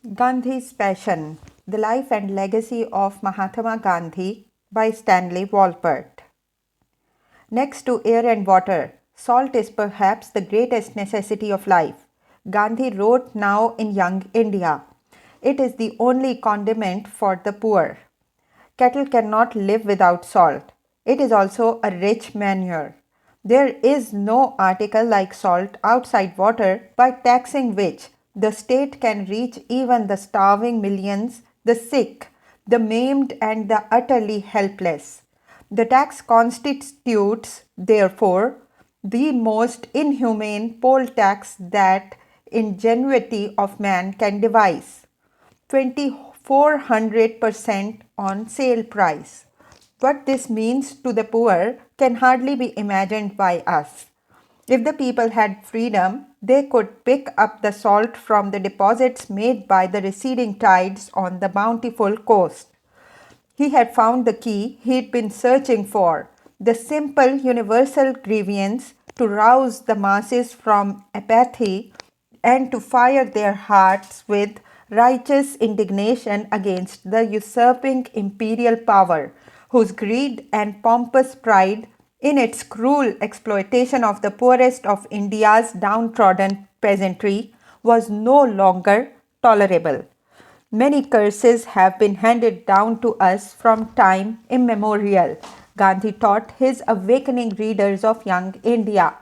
Gandhi's Passion: The Life and Legacy of Mahatma Gandhi by Stanley Wolpert. Next to air and water, salt is perhaps the greatest necessity of life. Gandhi wrote now in Young India. It is the only condiment for the poor. Cattle cannot live without salt. It is also a rich manure. There is no article like salt outside water, by taxing which the state can reach even the starving millions, the sick, the maimed, and the utterly helpless. The tax constitutes, therefore, the most inhumane poll tax that ingenuity of man can devise. 2400% on sale price. What this means to the poor can hardly be imagined by us. If the people had freedom, they could pick up the salt from the deposits made by the receding tides on the bountiful coast. He had found the key he'd been searching for, the simple universal grievance to rouse the masses from apathy and to fire their hearts with righteous indignation against the usurping imperial power, whose greed and pompous pride, in its cruel exploitation of the poorest of India's downtrodden peasantry, was no longer tolerable. Many curses have been handed down to us from time immemorial, Gandhi taught his awakening readers of Young India.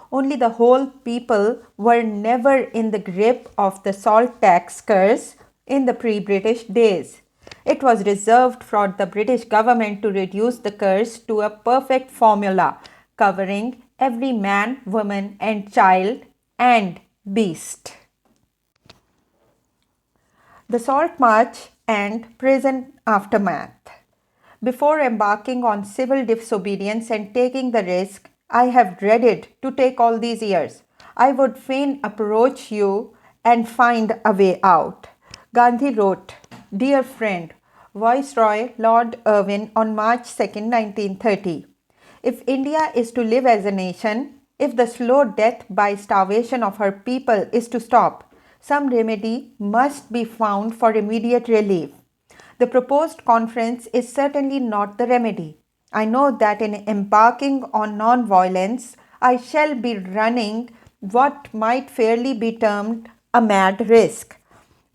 Only the whole people were never in the grip of the salt tax curse in the pre British days. It was reserved for the British government to reduce the curse to a perfect formula covering every man, woman, and child and beast. The Salt March and Prison Aftermath. Before embarking on civil disobedience and taking the risk I have dreaded to take all these years, I would fain approach you and find a way out. Gandhi wrote, Dear friend, Viceroy Lord Irwin on March 2, 1930. If India is to live as a nation, if the slow death by starvation of her people is to stop, some remedy must be found for immediate relief. The proposed conference is certainly not the remedy. I know that in embarking on nonviolence, I shall be running what might fairly be termed a mad risk.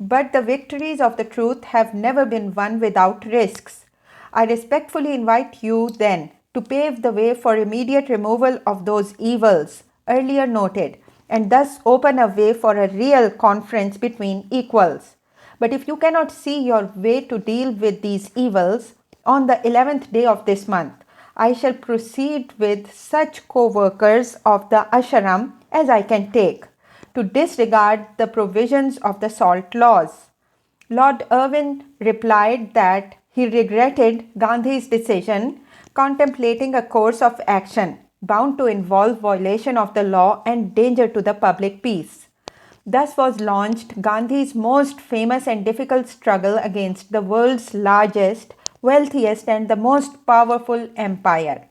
But the victories of the truth have never been won without risks. I respectfully invite you, then, to pave the way for immediate removal of those evils earlier noted, and thus open a way for a real conference between equals. But if you cannot see your way to deal with these evils, on the 11th day of this month, I shall proceed with such co-workers of the ashram as I can take, to disregard the provisions of the salt laws. Lord Irwin replied that he regretted Gandhi's decision, contemplating a course of action bound to involve violation of the law and danger to the public peace. Thus was launched Gandhi's most famous and difficult struggle against the world's largest, wealthiest, and the most powerful empire.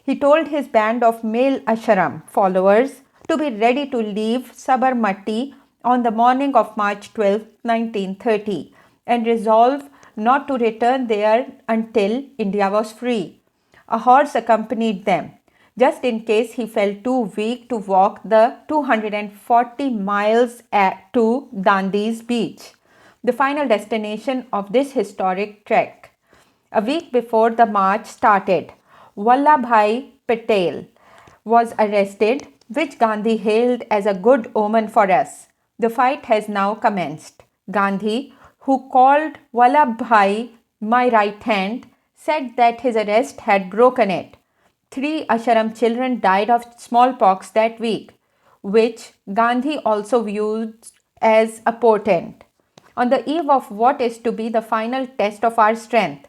He told his band of male ashram followers to be ready to leave Sabarmati on the morning of March 12, 1930, and resolve not to return there until India was free. A horse accompanied them, just in case he felt too weak to walk the 240 miles to Dandi's beach, the final destination of this historic trek. A week before the march started, Vallabhbhai Patel was arrested, which Gandhi hailed as a good omen for us. The fight has now commenced. Gandhi, who called Vallabhbhai my right hand, said that his arrest had broken it. 3 ashram children died of smallpox that week, which Gandhi also viewed as a portent. On the eve of what is to be the final test of our strength,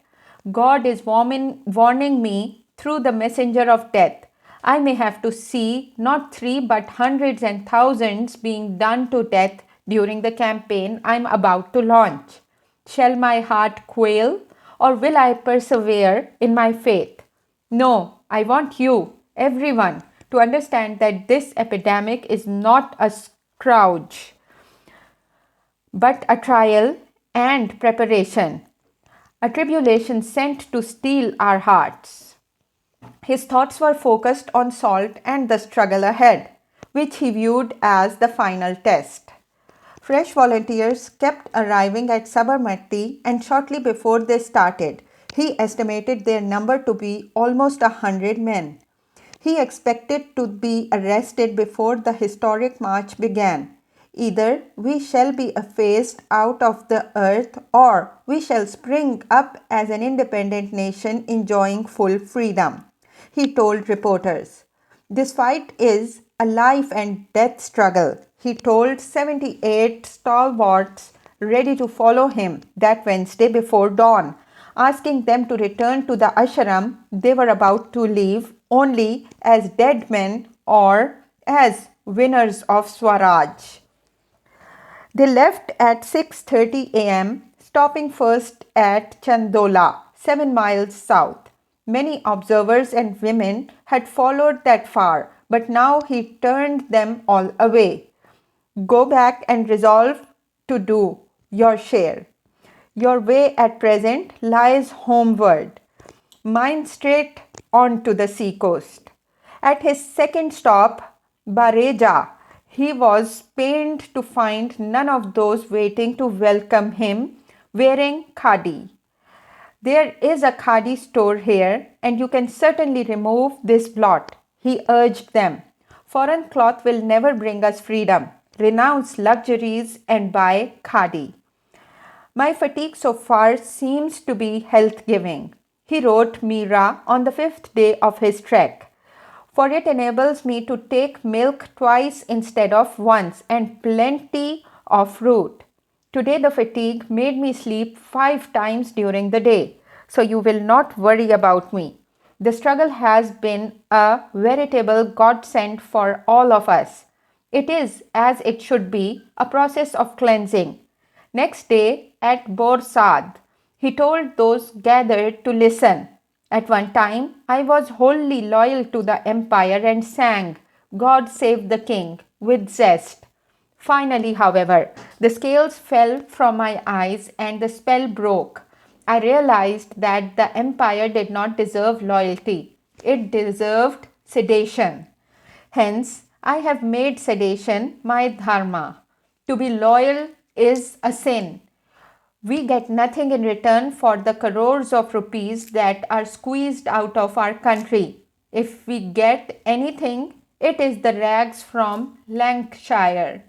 God is warning me through the messenger of death. I may have to see not 3 but hundreds and thousands being done to death during the campaign I am about to launch. Shall my heart quail, or will I persevere in my faith? No, I want you, everyone, to understand that this epidemic is not a scourge, but a trial and preparation, a tribulation sent to steal our hearts. His thoughts were focused on salt and the struggle ahead, which he viewed as the final test. Fresh volunteers kept arriving at Sabarmati, and shortly before they started, he estimated their number to be almost 100 men. He expected to be arrested before the historic march began. Either we shall be effaced out of the earth, or we shall spring up as an independent nation enjoying full freedom, he told reporters. This fight is a life and death struggle, he told 78 stalwarts ready to follow him that Wednesday before dawn, asking them to return to the ashram they were about to leave only as dead men or as winners of Swaraj. They left at 6:30 a.m., stopping first at Chandola, 7 miles south. Many observers and women had followed that far, but now he turned them all away. Go back and resolve to do your share. Your way at present lies homeward, mine straight on to the seacoast. At his second stop, Bareja, he was pained to find none of those waiting to welcome him wearing khadi. There is a khadi store here, and you can certainly remove this blot, he urged them. Foreign cloth will never bring us freedom. Renounce luxuries and buy khadi. My fatigue so far seems to be health giving, he wrote Meera on the 5th day of his trek, for it enables me to take milk twice instead of once and plenty of fruit. Today the fatigue made me sleep 5 times during the day, so you will not worry about me. The struggle has been a veritable godsend for all of us. It is, as it should be, a process of cleansing. Next day at Borsad, he told those gathered to listen. At one time, I was wholly loyal to the empire and sang, God Save the King, with zest. Finally, however, the scales fell from my eyes and the spell broke. I realized that the empire did not deserve loyalty. It deserved sedation. Hence, I have made sedation my dharma. To be loyal is a sin. We get nothing in return for the crores of rupees that are squeezed out of our country. If we get anything, it is the rags from Lancashire.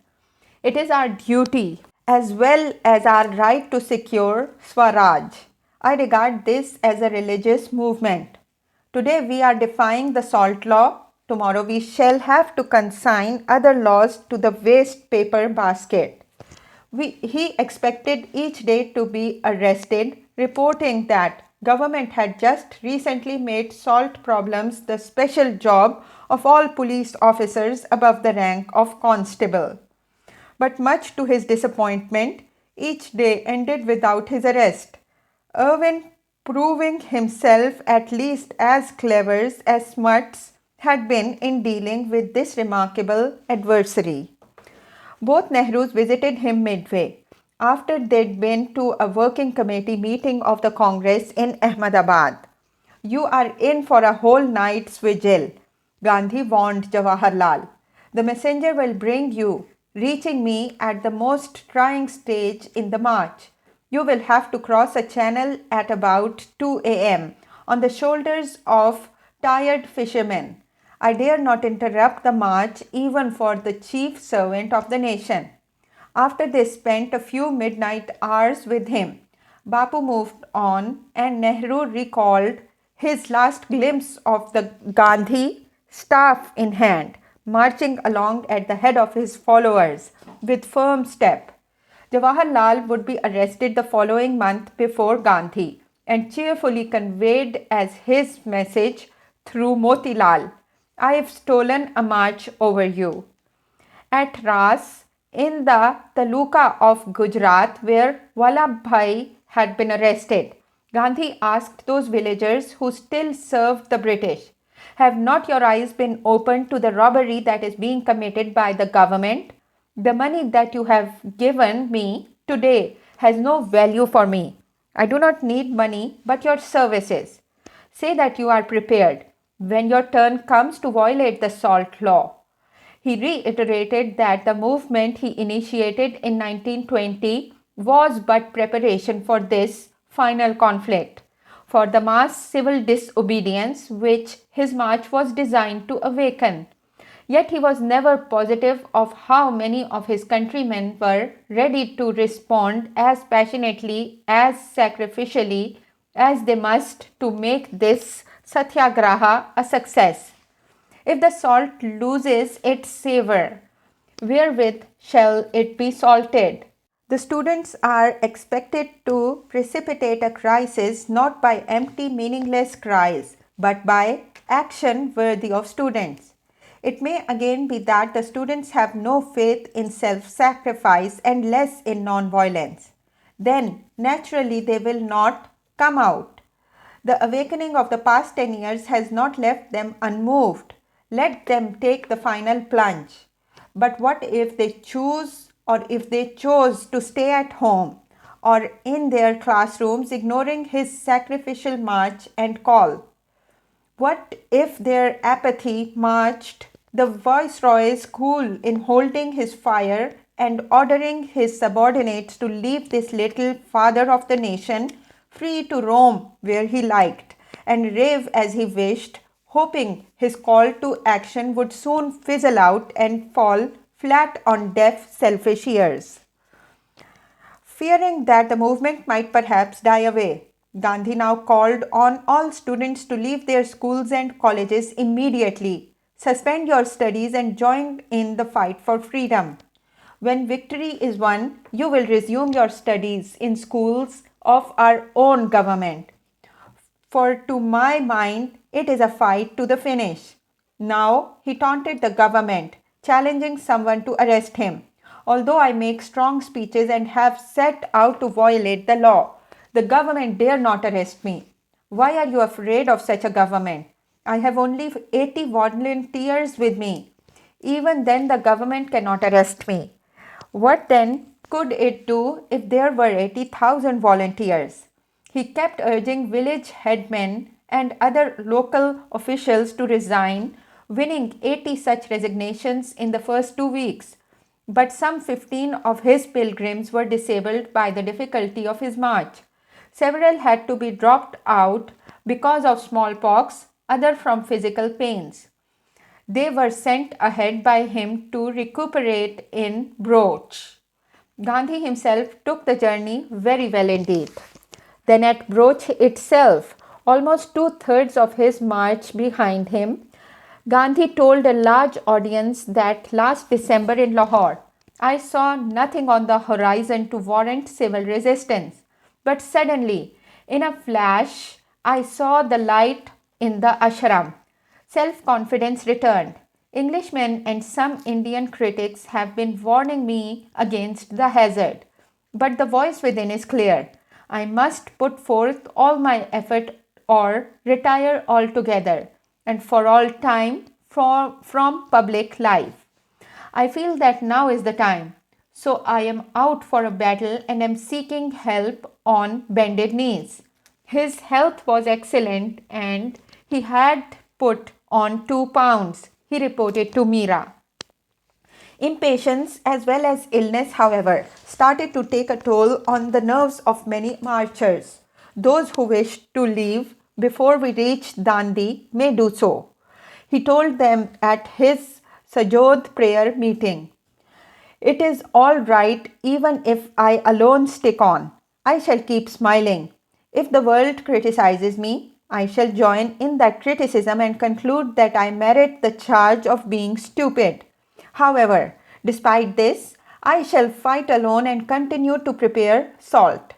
It is our duty as well as our right to secure Swaraj. I regard this as a religious movement. Today we are defying the salt law. Tomorrow we shall have to consign other laws to the waste paper basket. He expected each day to be arrested, reporting that government had just recently made salt problems the special job of all police officers above the rank of constable. But much to his disappointment, each day ended without his arrest. Irwin, proving himself at least as clever as Smuts had been in dealing with this remarkable adversary. Both Nehrus visited him midway, after they'd been to a working committee meeting of the Congress in Ahmedabad. You are in for a whole night's vigil, Gandhi warned Jawaharlal. The messenger will bring you, reaching me at the most trying stage in the march. You will have to cross a channel at about 2 a.m. on the shoulders of tired fishermen. I dare not interrupt the march even for the chief servant of the nation. After they spent a few midnight hours with him, Bapu moved on and Nehru recalled his last glimpse of the Gandhi, staff in hand, marching along at the head of his followers with firm step. Jawaharlal would be arrested the following month before Gandhi and cheerfully conveyed as his message through Motilal, I have stolen a march over you. At Ras, in the taluka of Gujarat, where Vallabhbhai had been arrested, Gandhi asked those villagers who still served the British, have not your eyes been opened to the robbery that is being committed by the government? The money that you have given me today has no value for me. I do not need money but your services. Say that you are prepared when your turn comes to violate the SALT law. He reiterated that the movement he initiated in 1920 was but preparation for this final conflict, for the mass civil disobedience which his march was designed to awaken. Yet he was never positive of how many of his countrymen were ready to respond as passionately, as sacrificially as they must to make this satyagraha a success. If the salt loses its savor, wherewith shall it be salted? The students are expected to precipitate a crisis not by empty, meaningless cries, but by action worthy of students. It may again be that the students have no faith in self sacrifice and less in non-violence. Then, naturally, they will not come out. The awakening of the past 10 years has not left them unmoved. Let them take the final plunge. But what if they choose or if they chose to stay at home or in their classrooms ignoring his sacrificial march and call? What if their apathy marched the viceroy's cool in holding his fire and ordering his subordinates to leave this little father of the nation free to roam where he liked and rave as he wished, hoping his call to action would soon fizzle out and fall flat on deaf, selfish ears? Fearing that the movement might perhaps die away, Gandhi now called on all students to leave their schools and colleges immediately, suspend your studies and join in the fight for freedom. When victory is won, you will resume your studies in schools of our own government. For to my mind, it is a fight to the finish. Now he taunted the government, challenging someone to arrest him. Although I make strong speeches and have set out to violate the law, the government dare not arrest me. Why are you afraid of such a government? I have only 80 volunteers with me. Even then, the government cannot arrest me. What then could it do if there were 80,000 volunteers? He kept urging village headmen and other local officials to resign, winning 80 such resignations in the first 2 weeks. But some 15 of his pilgrims were disabled by the difficulty of his march. Several had to be dropped out because of smallpox, others from physical pains. They were sent ahead by him to recuperate in Broch. Gandhi himself took the journey very well indeed. Then at Broch itself, almost 2/3 of his march behind him, Gandhi told a large audience that last December in Lahore, I saw nothing on the horizon to warrant civil resistance. But suddenly, in a flash, I saw the light in the ashram. Self-confidence returned. Englishmen and some Indian critics have been warning me against the hazard. But the voice within is clear. I must put forth all my effort or retire altogether and for all time from public life. I feel that now is the time. So I am out for a battle and am seeking help on bended knees. His health was excellent and he had put on 2 pounds, he reported to Meera. Impatience as well as illness, however, started to take a toll on the nerves of many marchers. Those who wished to leave before we reach Dandi may do so. He told them at his Sajod prayer meeting, it is all right even if I alone stick on. I shall keep smiling. If the world criticizes me, I shall join in that criticism and conclude that I merit the charge of being stupid. However, despite this, I shall fight alone and continue to prepare salt.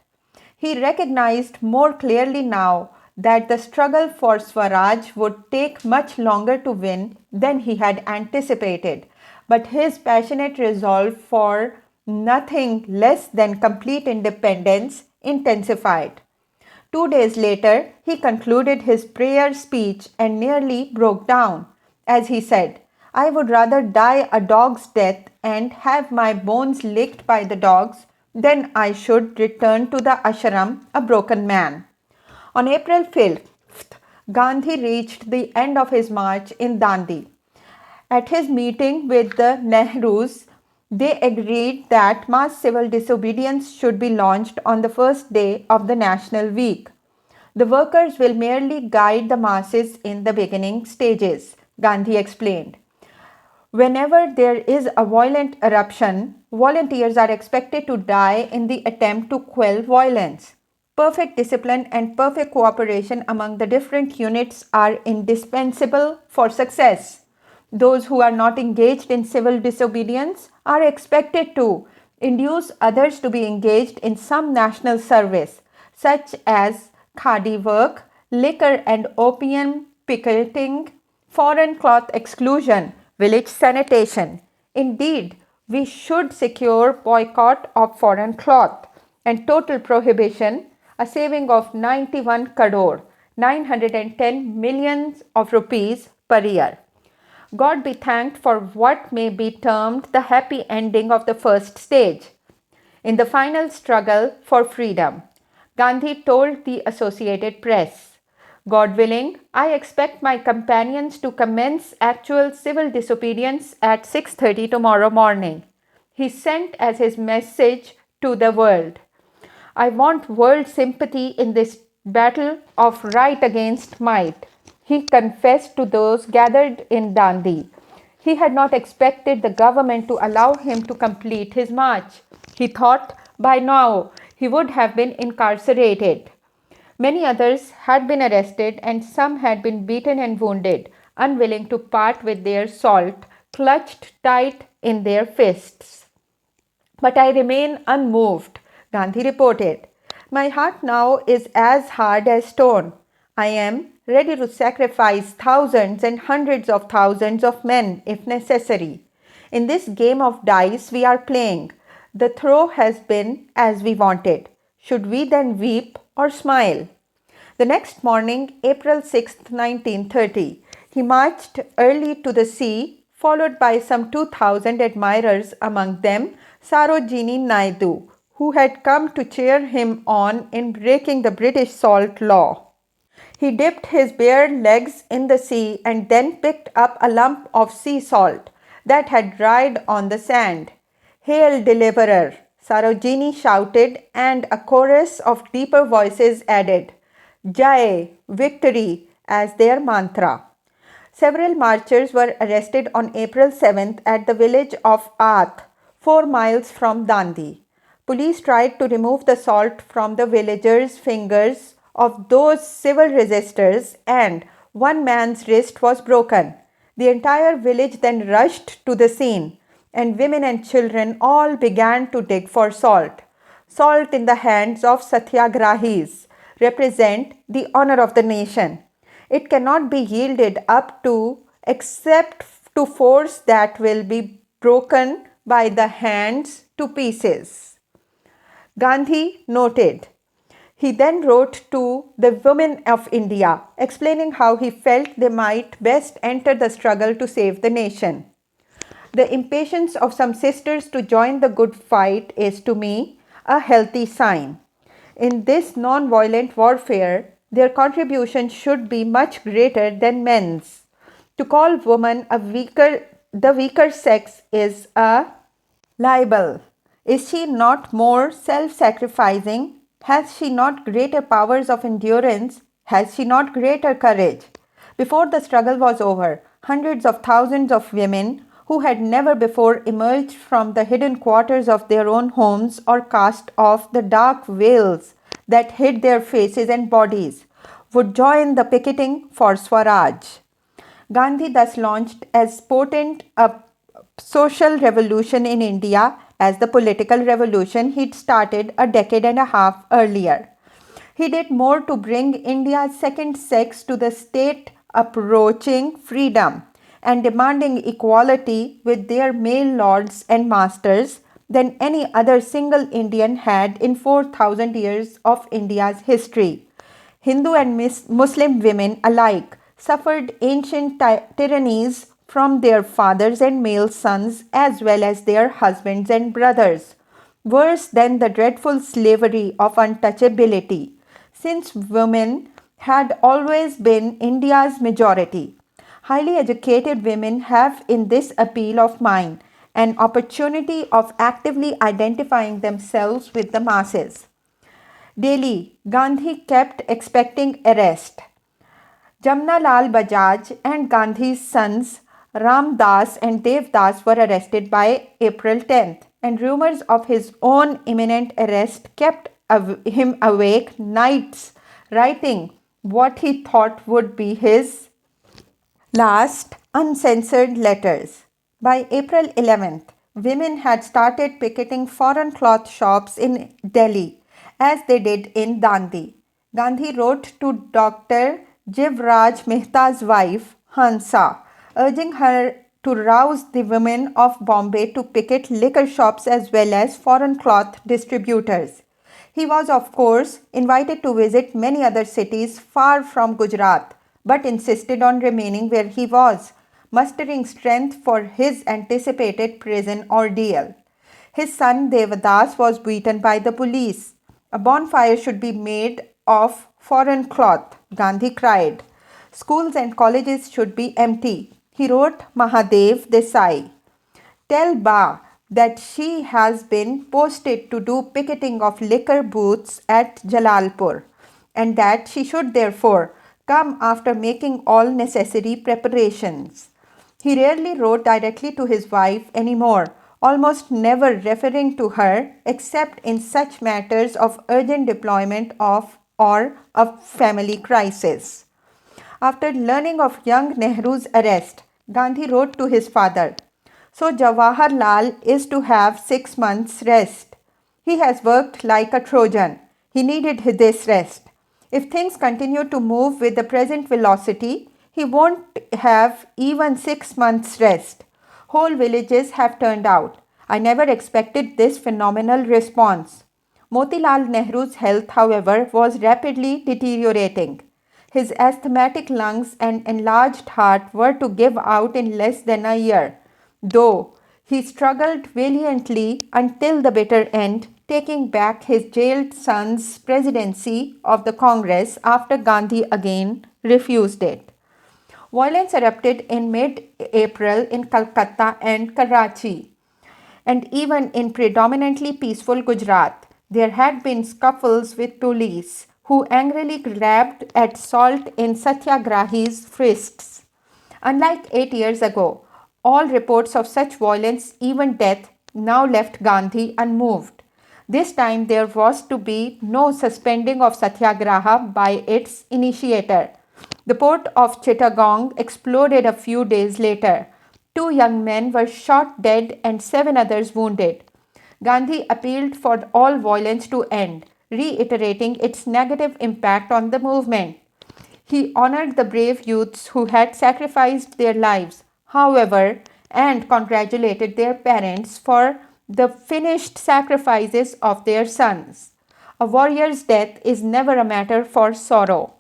He recognized more clearly now that the struggle for Swaraj would take much longer to win than he had anticipated, but his passionate resolve for nothing less than complete independence intensified. 2 days later, he concluded his prayer speech and nearly broke down. As he said, I would rather die a dog's death and have my bones licked by the dogs, then I should return to the ashram a broken man. On April 5th, Gandhi reached the end of his march in Dandi. At his meeting with the Nehrus, they agreed that mass civil disobedience should be launched on the first day of the National Week. The workers will merely guide the masses in the beginning stages, Gandhi explained. Whenever there is a violent eruption, volunteers are expected to die in the attempt to quell violence. Perfect discipline and perfect cooperation among the different units are indispensable for success. Those who are not engaged in civil disobedience are expected to induce others to be engaged in some national service, such as khadi work, liquor and opium picketing, foreign cloth exclusion, village sanitation. Indeed, we should secure boycott of foreign cloth and total prohibition, a saving of 91 crore 910 millions of rupees per year. God be thanked for what may be termed the happy ending of the first stage. In the final struggle for freedom, Gandhi told the Associated Press, God willing, I expect my companions to commence actual civil disobedience at 6:30 tomorrow morning. He sent as his message to the world. I want world sympathy in this battle of right against might. He confessed to those gathered in Dandi. He had not expected the government to allow him to complete his march. He thought by now he would have been incarcerated. Many others had been arrested and some had been beaten and wounded, unwilling to part with their salt, clutched tight in their fists. But I remain unmoved, Gandhi reported. My heart now is as hard as stone. I am ready to sacrifice thousands and hundreds of thousands of men if necessary. In this game of dice we are playing, the throw has been as we wanted. Should we then weep or smile? The next morning, April 6, 1930, he marched early to the sea, followed by some 2,000 admirers, among them Sarojini Naidu, who had come to cheer him on in breaking the British salt law. He dipped his bare legs in the sea and then picked up a lump of sea salt that had dried on the sand. Hail, deliverer! Sarojini shouted, and a chorus of deeper voices added, Jai, victory, as their mantra. Several marchers were arrested on April 7th at the village of Ath, 4 miles from Dandi. Police tried to remove the salt from the villagers' fingers of those civil resistors, and one man's wrist was broken. The entire village then rushed to the scene, and women and children all began to dig for salt. Salt in the hands of satyagrahis represent the honor of the nation. It cannot be yielded up to except to force that will be broken by the hands to pieces. Gandhi noted. He then wrote to the women of India, explaining how he felt they might best enter the struggle to save the nation. The impatience of some sisters to join the good fight is to me a healthy sign. In this non-violent warfare, their contribution should be much greater than men's. To call woman the weaker sex is a libel. Is she not more self-sacrificing? Has she not greater powers of endurance? Has she not greater courage? Before the struggle was over, hundreds of thousands of women who had never before emerged from the hidden quarters of their own homes or cast off the dark veils that hid their faces and bodies would join the picketing for Swaraj. Gandhi thus launched as potent a social revolution in India as the political revolution he'd started a decade and a half earlier. He did more to bring India's second sex to the state approaching freedom and demanding equality with their male lords and masters than any other single Indian had in 4,000 years of India's history. Hindu and Muslim women alike suffered ancient tyrannies from their fathers and male sons as well as their husbands and brothers. Worse than the dreadful slavery of untouchability, since women had always been India's majority. Highly educated women have in this appeal of mine an opportunity of actively identifying themselves with the masses. Daily, Gandhi kept expecting arrest. Jamnalal Bajaj and Gandhi's sons Ram Das and Dev Das were arrested by April 10th, and rumors of his own imminent arrest kept him awake nights writing what he thought would be his last uncensored letters. By April 11th, women had started picketing foreign cloth shops in Delhi as they did in Dandi. Gandhi wrote to Dr. Jivraj Mehta's wife, Hansa, urging her to rouse the women of Bombay to picket liquor shops as well as foreign cloth distributors. He was, of course, invited to visit many other cities far from Gujarat, but insisted on remaining where he was, mustering strength for his anticipated prison ordeal. His son Devadas was beaten by the police. A bonfire should be made of foreign cloth, Gandhi cried. Schools and colleges should be empty. He wrote Mahadev Desai. Tell Ba that she has been posted to do picketing of liquor booths at Jalalpur, and that she should therefore come after making all necessary preparations. He rarely wrote directly to his wife anymore, almost never referring to her except in such matters of urgent deployment of or a family crisis. After learning of young Nehru's arrest, Gandhi wrote to his father, "So Jawaharlal is to have 6 months' rest. He has worked like a Trojan. He needed this rest. If things continue to move with the present velocity, he won't have even 6 months' rest. Whole villages have turned out. I never expected this phenomenal response." Motilal Nehru's health, however, was rapidly deteriorating. His asthmatic lungs and enlarged heart were to give out in less than a year, though he struggled valiantly until the bitter end, taking back his jailed son's presidency of the Congress after Gandhi again refused it. Violence erupted in mid-April in Calcutta and Karachi, and even in predominantly peaceful Gujarat, there had been scuffles with police who angrily grabbed at salt in Satyagrahis' fists. Unlike 8 years ago, all reports of such violence, even death, now left Gandhi unmoved. This time there was to be no suspending of Satyagraha by its initiator. The port of Chittagong exploded a few days later. 2 young men were shot dead and 7 others wounded. Gandhi appealed for all violence to end, reiterating its negative impact on the movement. He honored the brave youths who had sacrificed their lives, however, and congratulated their parents for the finished sacrifices of their sons. A warrior's death is never a matter for sorrow.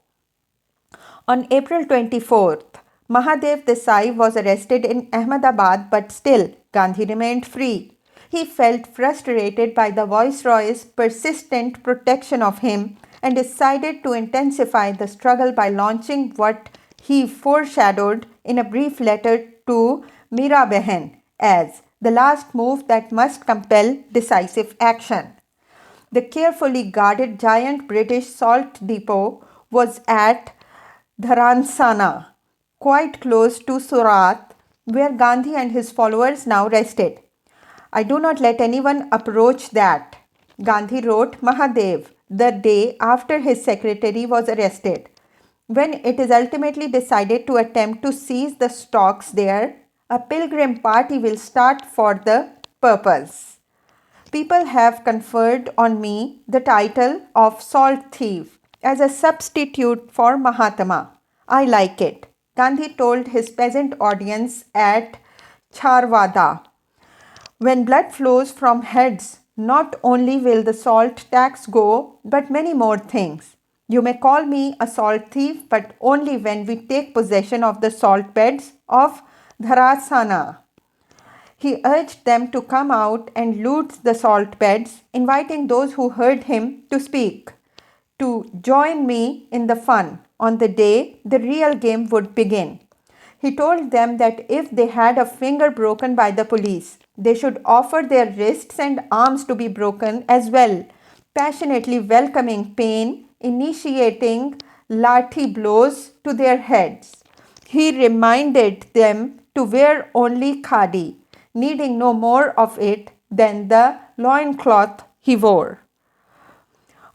On April 24th, Mahadev Desai was arrested in Ahmedabad, but still Gandhi remained free. He felt frustrated by the Viceroy's persistent protection of him and decided to intensify the struggle by launching what he foreshadowed in a brief letter to Mirabehan as the last move that must compel decisive action. The carefully guarded giant British salt depot was at Dharansana, quite close to Surat, where Gandhi and his followers now rested. "I do not let anyone approach that," Gandhi wrote Mahadev the day after his secretary was arrested. "When it is ultimately decided to attempt to seize the stocks there, a pilgrim party will start for the purpose. People have conferred on me the title of salt thief as a substitute for Mahatma. I like it," Gandhi told his peasant audience at Charwada. "When blood flows from heads, not only will the salt tax go, but many more things. You may call me a salt thief, but only when we take possession of the salt beds of Dharasana. He urged them to come out and loot the salt beds, inviting those who heard him to speak, to join me in the fun on the day the real game would begin. He told them that if they had a finger broken by the police, they should offer their wrists and arms to be broken as well, passionately welcoming pain, initiating lathi blows to their heads. He reminded them to wear only khadi, needing no more of it than the loincloth he wore.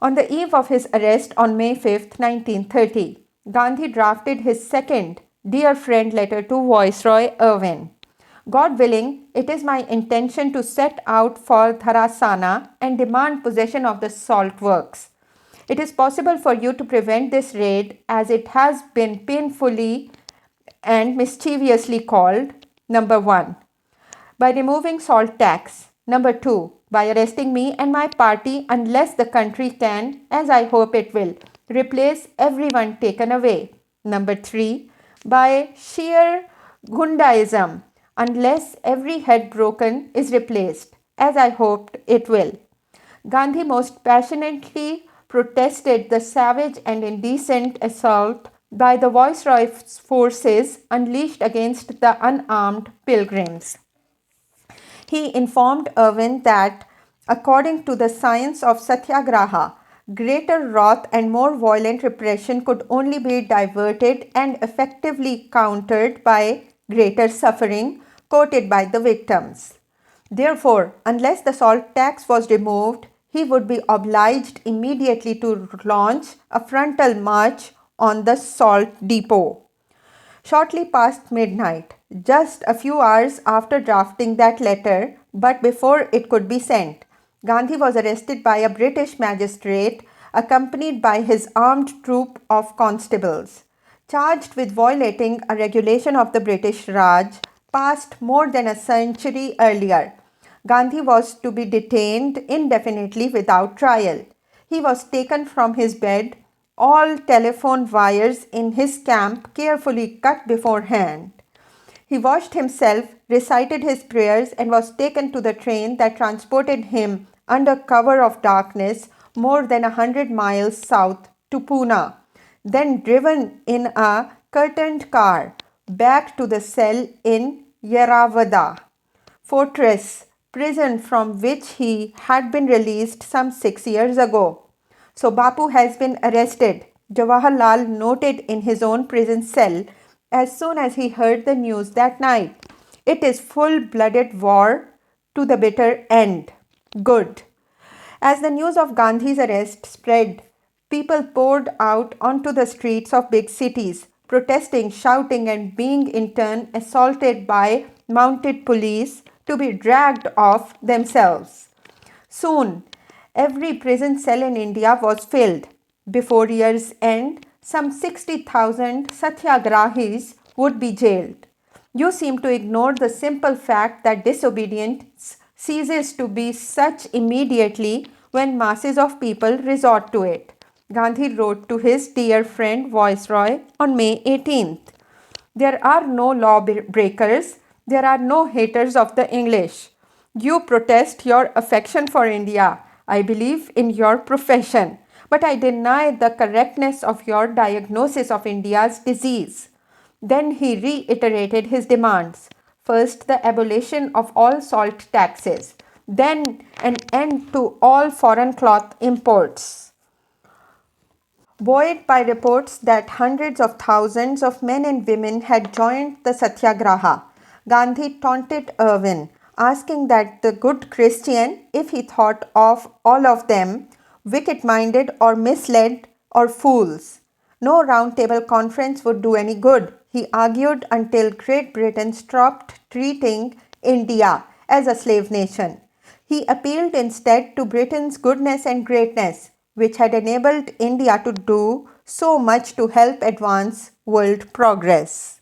On the eve of his arrest on May 5, 1930, Gandhi drafted his second Dear Friend letter to Viceroy Irwin. God willing, it is my intention to set out for Dharasana and demand possession of the salt works. It is possible for you to prevent this raid as it has been painfully and mischievously called. Number 1. By removing salt tax. Number 2. By arresting me and my party unless the country can, as I hope it will, replace everyone taken away. Number 3. By sheer Gundaism unless every head broken is replaced, as I hoped it will. Gandhi most passionately protested the savage and indecent assault by the Viceroy's forces unleashed against the unarmed pilgrims. He informed Irwin that, according to the science of satyagraha, greater wrath and more violent repression could only be diverted and effectively countered by greater suffering quoted by the victims. Therefore, unless the salt tax was removed, he would be obliged immediately to launch a frontal march on the salt depot. Shortly past midnight, just a few hours after drafting that letter, but before it could be sent, Gandhi was arrested by a British magistrate accompanied by his armed troop of constables, charged with violating a regulation of the British Raj passed more than a century earlier. Gandhi was to be detained indefinitely without trial. He was taken from his bed, all telephone wires in his camp carefully cut beforehand. He washed himself, recited his prayers, and was taken to the train that transported him under cover of darkness more than 100 miles south to Pune, then driven in a curtained car back to the cell in Yeravada fortress, prison from which he had been released some 6 years ago. So Bapu has been arrested, Jawaharlal noted in his own prison cell as soon as he heard the news that night. It is full-blooded war to the bitter end. Good. As the news of Gandhi's arrest spread, people poured out onto the streets of big cities, protesting, shouting, and being in turn assaulted by mounted police to be dragged off themselves. Soon, every prison cell in India was filled. Before year's end, some 60,000 satyagrahis would be jailed. You seem to ignore the simple fact that disobedience ceases to be such immediately when masses of people resort to it. Gandhi wrote to his dear friend Viceroy on May 18th. There are no law breakers, there are no haters of the English. You protest your affection for India. I believe in your profession, but I deny the correctness of your diagnosis of India's disease. Then he reiterated his demands. First, the abolition of all salt taxes. Then, an end to all foreign cloth imports. Buoyed by reports that hundreds of thousands of men and women had joined the satyagraha, Gandhi taunted Irwin, asking that the good Christian, if he thought of all of them, wicked-minded or misled or fools. No round-table conference would do any good, he argued, until Great Britain stopped treating India as a slave nation. He appealed instead to Britain's goodness and greatness, which had enabled India to do so much to help advance world progress.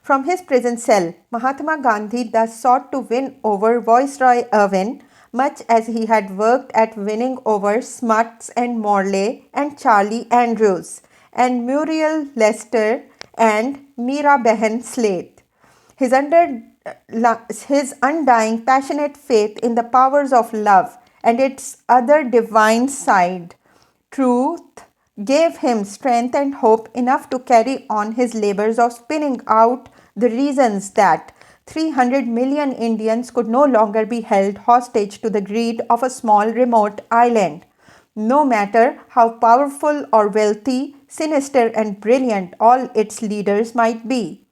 From his prison cell, Mahatma Gandhi thus sought to win over Viceroy Irwin, much as he had worked at winning over Smuts and Morley and Charlie Andrews and Muriel Lester and Meera Behan Slate. His, his undying, passionate faith in the powers of love and its other divine side, truth, gave him strength and hope enough to carry on his labors of spinning out the reasons that 300 million Indians could no longer be held hostage to the greed of a small remote island. No matter how powerful or wealthy, sinister and brilliant all its leaders might be.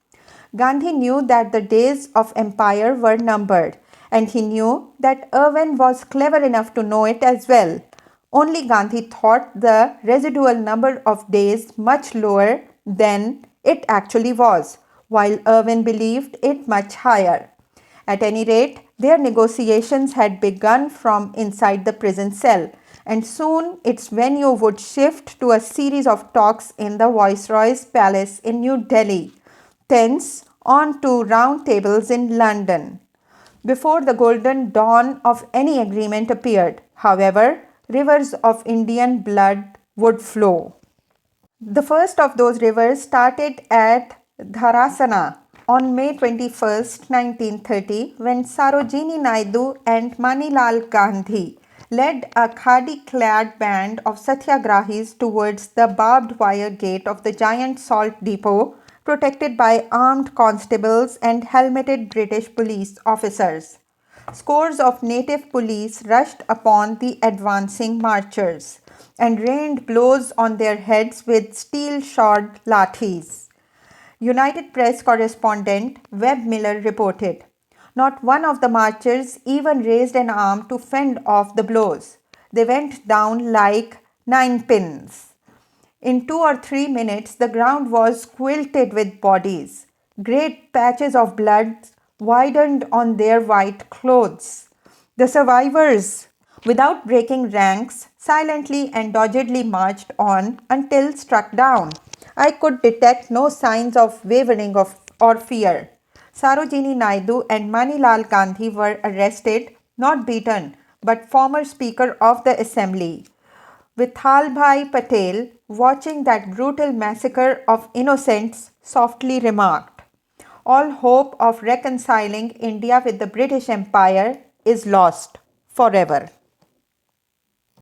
Gandhi knew that the days of empire were numbered, and he knew that Irwin was clever enough to know it as well. Only Gandhi thought the residual number of days much lower than it actually was, while Irwin believed it much higher. At any rate, their negotiations had begun from inside the prison cell, and soon its venue would shift to a series of talks in the Viceroy's palace in New Delhi, thence on to round tables in London. Before the golden dawn of any agreement appeared, however, rivers of Indian blood would flow. The first of those rivers started at Dharasana on May 21, 1930, when Sarojini Naidu and Manilal Gandhi led a khadi-clad band of satyagrahis towards the barbed wire gate of the giant salt depot, protected by armed constables and helmeted British police officers. Scores of native police rushed upon the advancing marchers and rained blows on their heads with steel-shod lathis. United Press correspondent Webb Miller reported, "Not one of the marchers even raised an arm to fend off the blows. They went down like ninepins. In 2 or 3 minutes, the ground was quilted with bodies. Great patches of blood widened on their white clothes. The survivors, without breaking ranks, silently and doggedly marched on until struck down. I could detect no signs of wavering or fear. Sarojini Naidu and Manilal Gandhi were arrested, not beaten, but former Speaker of the Assembly. Vithalbhai Patel, watching that brutal massacre of innocents, softly remarked, "All hope of reconciling India with the British Empire is lost forever."